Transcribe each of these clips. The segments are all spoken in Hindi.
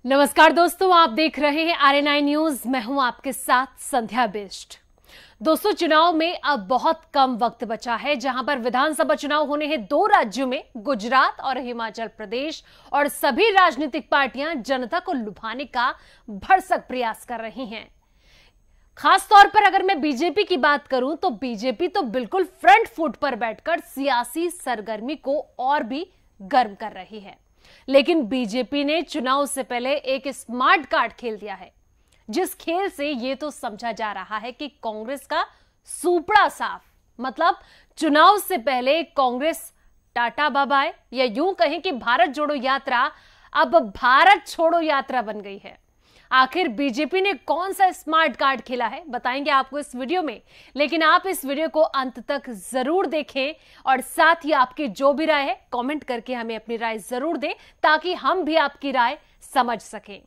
नमस्कार दोस्तों, आप देख रहे हैं RNI न्यूज। मैं हूं आपके साथ संध्या बिष्ट। दोस्तों, चुनाव में अब बहुत कम वक्त बचा है, जहां पर विधानसभा चुनाव होने हैं दो राज्यों में, गुजरात और हिमाचल प्रदेश, और सभी राजनीतिक पार्टियां जनता को लुभाने का भरसक प्रयास कर रही हैं। खास तौर पर अगर मैं बीजेपी की बात करूं तो बीजेपी तो बिल्कुल फ्रंट फुट पर बैठकर सियासी सरगर्मी को और भी गर्म कर रही है। लेकिन बीजेपी ने चुनाव से पहले एक स्मार्ट कार्ड खेल दिया है, जिस खेल से यह तो समझा जा रहा है कि कांग्रेस का सूपड़ा साफ। मतलब चुनाव से पहले कांग्रेस टाटा बाबाय, या यूं कहें कि भारत जोड़ो यात्रा अब भारत छोड़ो यात्रा बन गई है। आखिर बीजेपी ने कौन सा स्मार्ट कार्ड खेला है, बताएंगे आपको इस वीडियो में। लेकिन आप इस वीडियो को अंत तक जरूर देखें और साथ ही आपकी जो भी राय है कमेंट करके हमें अपनी राय जरूर दें, ताकि हम भी आपकी राय समझ सकें।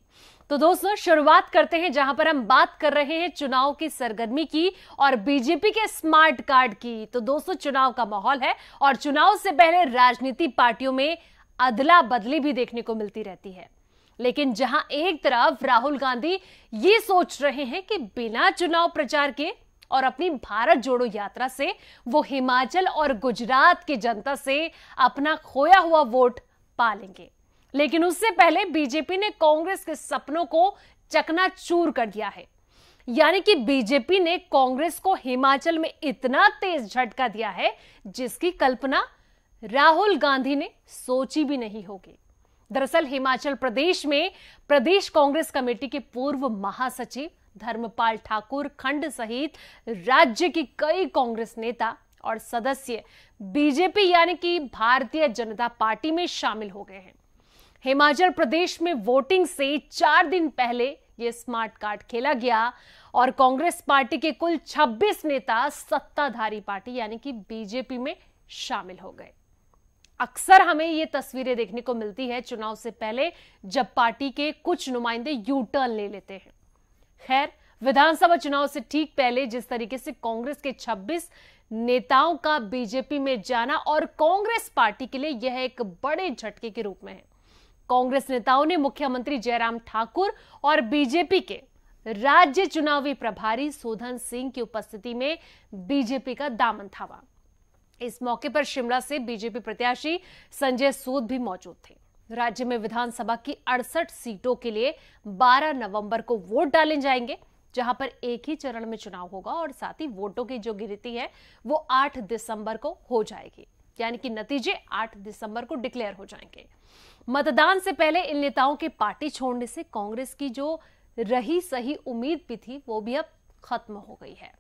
तो दोस्तों, शुरुआत करते हैं जहां पर हम बात कर रहे हैं चुनाव की सरगर्मी की और बीजेपी के स्मार्ट कार्ड की। तो दोस्तों, चुनाव का माहौल है और चुनाव से पहले राजनीतिक पार्टियों में अदला बदली भी देखने को मिलती रहती है। लेकिन जहां एक तरफ राहुल गांधी ये सोच रहे हैं कि बिना चुनाव प्रचार के और अपनी भारत जोड़ो यात्रा से वो हिमाचल और गुजरात की जनता से अपना खोया हुआ वोट पा लेंगे, लेकिन उससे पहले बीजेपी ने कांग्रेस के सपनों को चकनाचूर कर दिया है। यानी कि बीजेपी ने कांग्रेस को हिमाचल में इतना तेज झटका दिया है जिसकी कल्पना राहुल गांधी ने सोची भी नहीं होगी। दरअसल हिमाचल प्रदेश में प्रदेश कांग्रेस कमेटी के पूर्व महासचिव धर्मपाल ठाकुर खंड सहित राज्य की कई कांग्रेस नेता और सदस्य बीजेपी यानी कि भारतीय जनता पार्टी में शामिल हो गए हैं। हिमाचल प्रदेश में वोटिंग से 4 दिन पहले यह स्मार्ट कार्ड खेला गया और कांग्रेस पार्टी के कुल 26 नेता सत्ताधारी पार्टी यानी कि बीजेपी में शामिल हो गए। अक्सर हमें ये तस्वीरें देखने को मिलती है चुनाव से पहले, जब पार्टी के कुछ नुमाइंदे यू टर्न ले लेते हैं। खैर, विधानसभा चुनाव से ठीक पहले जिस तरीके से कांग्रेस के 26 नेताओं का बीजेपी में जाना और कांग्रेस पार्टी के लिए यह एक बड़े झटके के रूप में है। कांग्रेस नेताओं ने मुख्यमंत्री जयराम ठाकुर और बीजेपी के राज्य चुनावी प्रभारी शोधन सिंह की उपस्थिति में बीजेपी का दामन थामा। इस मौके पर शिमला से बीजेपी प्रत्याशी संजय सूद भी मौजूद थे। राज्य में विधानसभा की 68 सीटों के लिए 12 नवंबर को वोट डाले जाएंगे, जहां पर एक ही चरण में चुनाव होगा और साथ ही वोटों की जो गिनती है वो 8 दिसंबर को हो जाएगी। यानी कि नतीजे 8 दिसंबर को डिक्लेयर हो जाएंगे। मतदान से पहले इन नेताओं के पार्टी छोड़ने से कांग्रेस की जो रही सही उम्मीद भी थी वो भी अब खत्म हो गई है।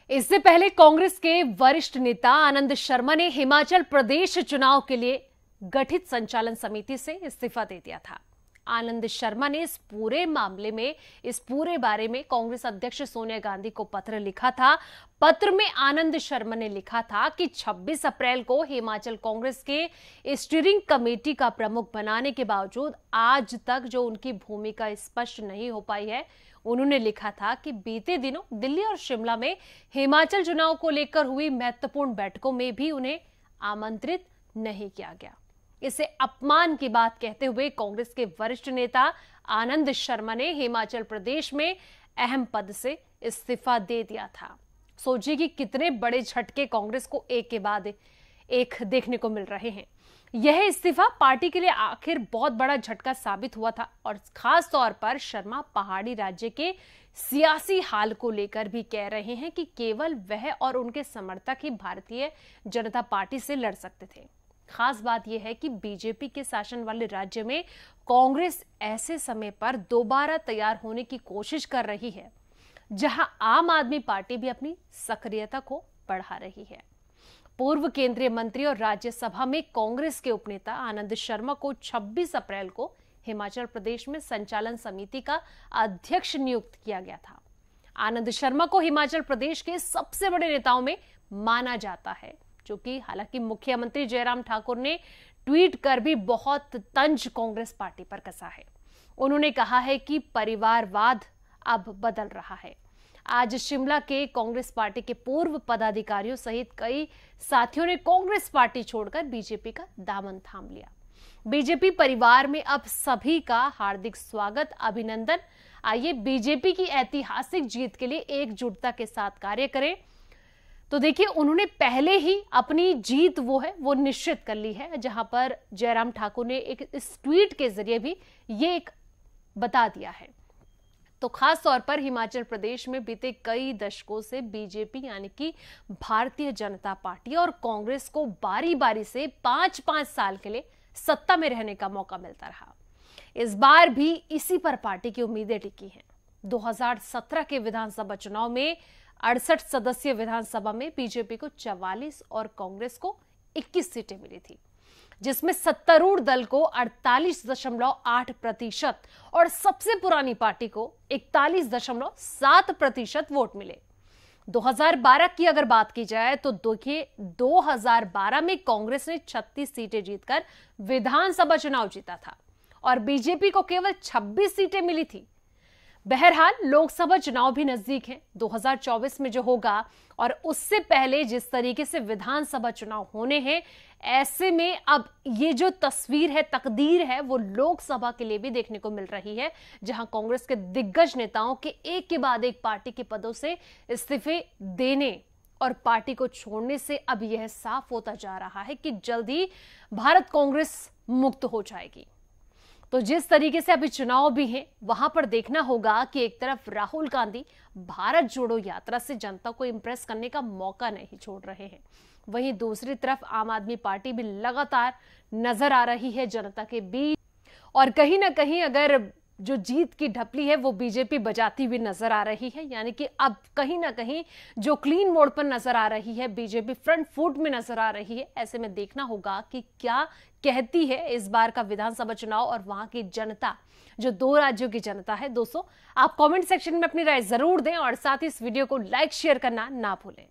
इससे पहले कांग्रेस के वरिष्ठ नेता आनंद शर्मा ने हिमाचल प्रदेश चुनाव के लिए गठित संचालन समिति से इस्तीफा दे दिया था। आनंद शर्मा ने इस पूरे बारे में कांग्रेस अध्यक्ष सोनिया गांधी को पत्र लिखा था। पत्र में आनंद शर्मा ने लिखा था कि 26 अप्रैल को हिमाचल कांग्रेस के स्टीयरिंग कमेटी का प्रमुख बनाने के बावजूद आज तक जो उनकी भूमिका स्पष्ट नहीं हो पाई है। उन्होंने लिखा था कि बीते दिनों दिल्ली और शिमला में हिमाचल चुनाव को लेकर हुई महत्वपूर्ण बैठकों में भी उन्हें आमंत्रित नहीं किया गया। इसे अपमान की बात कहते हुए कांग्रेस के वरिष्ठ नेता आनंद शर्मा ने हिमाचल प्रदेश में अहम पद से इस्तीफा दे दिया था। सोचिए कि कितने बड़े झटके कांग्रेस को एक के बाद एक देखने को मिल रहे हैं। यह इस्तीफा पार्टी के लिए आखिर बहुत बड़ा झटका साबित हुआ था और खास तौर पर शर्मा पहाड़ी राज्य के सियासी हाल को लेकर भी कह रहे हैं कि केवल वह और उनके समर्थक ही भारतीय जनता पार्टी से लड़ सकते थे। खास बात यह है कि बीजेपी के शासन वाले राज्य में कांग्रेस ऐसे समय पर दोबारा तैयार होने की कोशिश कर रही है, जहां आम आदमी पार्टी भी अपनी सक्रियता को बढ़ा रही है। पूर्व केंद्रीय मंत्री और राज्यसभा में कांग्रेस के उपनेता आनंद शर्मा को 26 अप्रैल को हिमाचल प्रदेश में संचालन समिति का अध्यक्ष नियुक्त किया गया था। आनंद शर्मा को हिमाचल प्रदेश के सबसे बड़े नेताओं में माना जाता है, जो कि हालांकि मुख्यमंत्री जयराम ठाकुर ने ट्वीट कर भी बहुत तंज कांग्रेस पार्टी पर कसा है। उन्होंने कहा है कि परिवारवाद अब बदल रहा है। आज शिमला के कांग्रेस पार्टी के पूर्व पदाधिकारियों सहित कई साथियों ने कांग्रेस पार्टी छोड़कर बीजेपी का दामन थाम लिया। बीजेपी परिवार में अब सभी का हार्दिक स्वागत, अभिनंदन। आइए बीजेपी की ऐतिहासिक जीत के लिए एकजुटता के साथ कार्य करें। तो देखिए, उन्होंने पहले ही अपनी जीत वो निश्चित कर ली है, जहां पर जयराम ठाकुर ने एक इस ट्वीट के जरिए भी ये एक बता दिया है। तो खास तौर पर हिमाचल प्रदेश में बीते कई दशकों से बीजेपी यानी कि भारतीय जनता पार्टी और कांग्रेस को बारी बारी से 5-5 साल के लिए सत्ता में रहने का मौका मिलता रहा। इस बार भी इसी पर पार्टी की उम्मीदें टिकी हैं। 2017 के विधानसभा चुनाव में 68 सदस्यीय विधानसभा में बीजेपी को 44 और कांग्रेस को 21 सीटें मिली थी, जिसमें सत्तारूढ़ दल को 48.8% और सबसे पुरानी पार्टी को 41.7% वोट मिले। 2012 की अगर बात की जाए तो देखिए, 2012 में कांग्रेस ने 36 सीटें जीतकर विधानसभा चुनाव जीता था और बीजेपी को केवल 26 सीटें मिली थी। बहरहाल लोकसभा चुनाव भी नजदीक है, 2024 में जो होगा, और उससे पहले जिस तरीके से विधानसभा चुनाव होने हैं, ऐसे में अब ये जो तस्वीर है, तकदीर है, वो लोकसभा के लिए भी देखने को मिल रही है, जहां कांग्रेस के दिग्गज नेताओं के एक के बाद एक पार्टी के पदों से इस्तीफे देने और पार्टी को छोड़ने से अब यह साफ होता जा रहा है कि जल्द ही भारत कांग्रेस मुक्त हो जाएगी। तो जिस तरीके से अभी चुनाव भी हैं, वहां पर देखना होगा कि एक तरफ राहुल गांधी भारत जोड़ो यात्रा से जनता को इंप्रेस करने का मौका नहीं छोड़ रहे हैं, वहीं दूसरी तरफ आम आदमी पार्टी भी लगातार नजर आ रही है जनता के बीच, और कहीं ना कहीं अगर जो जीत की ढपली है वो बीजेपी बजाती हुई नजर आ रही है, यानी कि अब कहीं ना कहीं जो क्लीन मोड पर नजर आ रही है, बीजेपी फ्रंट फुट में नजर आ रही है। ऐसे में देखना होगा कि क्या कहती है इस बार का विधानसभा चुनाव और वहां की जनता, जो 2 राज्यों की जनता है। दोस्तों, आप कमेंट सेक्शन में अपनी राय जरूर दें और साथ ही इस वीडियो को लाइक शेयर करना ना भूलें।